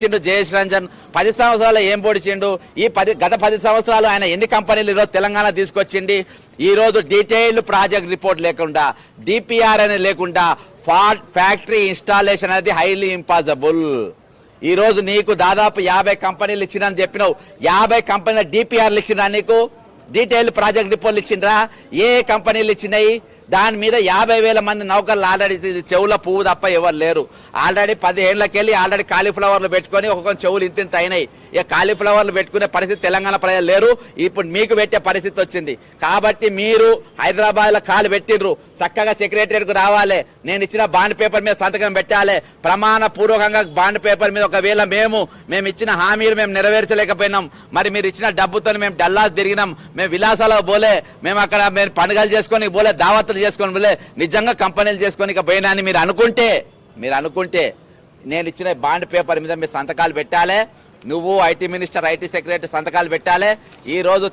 జయేష్ రంజన్ 10 సంవత్సరాలు ఏం పొడిచిండు గత 10 సంవత్సరాలు ఆయన ఎన్ని కంపెనీలు ఈరోజు తెలంగాణ తీసుకొచ్చింది ఈ రోజు డీటెయిల్డ్ ప్రాజెక్ట్ రిపోర్ట్ లేకుండా డిపిఆర్ అనేది లేకుండా ఫ్యాక్టరీ ఇన్స్టాలేషన్ అనేది హైలీ ఇంపాసిబుల్ ఈ రోజు నీకు దాదాపు 50 కంపెనీలు ఇచ్చినని చెప్పినావు 50 కంపెనీల డిపిఆర్లు ఇచ్చినా నీకు డీటెయిల్డ్ ప్రాజెక్ట్ రిపోర్ట్లు ఇచ్చిండ్రా ఏ కంపెనీలు ఇచ్చినాయి దాని మీద 50,000 మంది నౌకర్లు ఆల్రెడీ చెవుల పువ్వు తప్ప ఎవరు లేరు ఆల్రెడీ 10 ఏళ్లకెళ్ళి ఆల్రెడీ కాలీఫ్లవర్లు పెట్టుకొని ఒక్కొక్క చెవులు ఇంత అయినాయి ఇక కాలీఫ్లవర్లు పెట్టుకునే పరిస్థితి తెలంగాణ ప్రజలు లేరు ఇప్పుడు మీకు పెట్టే పరిస్థితి వచ్చింది కాబట్టి మీరు హైదరాబాద్ లో కాలు పెట్టిండ్రు చక్కగా సెక్రటరియట్ కు రావాలి నేను ఇచ్చిన బాండ్ పేపర్ మీద సంతకం పెట్టాలి ప్రమాణ పూర్వకంగా బాండ్ పేపర్ మీద ఒకవేళ మేము ఇచ్చిన హామీలు మేము నెరవేర్చలేకపోయినాం మరి మీరు ఇచ్చిన డబ్బుతో మేము డల్లాస్ తిరిగినాం మేము విలాసాలకు పోలే మేము అక్కడ మేము పండుగలు చేసుకొని పోలే దావత్తులు చేసుకొని పోలే నిజంగా కంపెనీలు చేసుకొని పోయినా అని మీరు అనుకుంటే నేను ఇచ్చిన బాండ్ పేపర్ మీద మీరు సంతకాలు పెట్టాలి నువ్వు ఐటీ మినిస్టర్ ఐటీ సెక్రటరీ సంతకాలు పెట్టాలి ఈ రోజు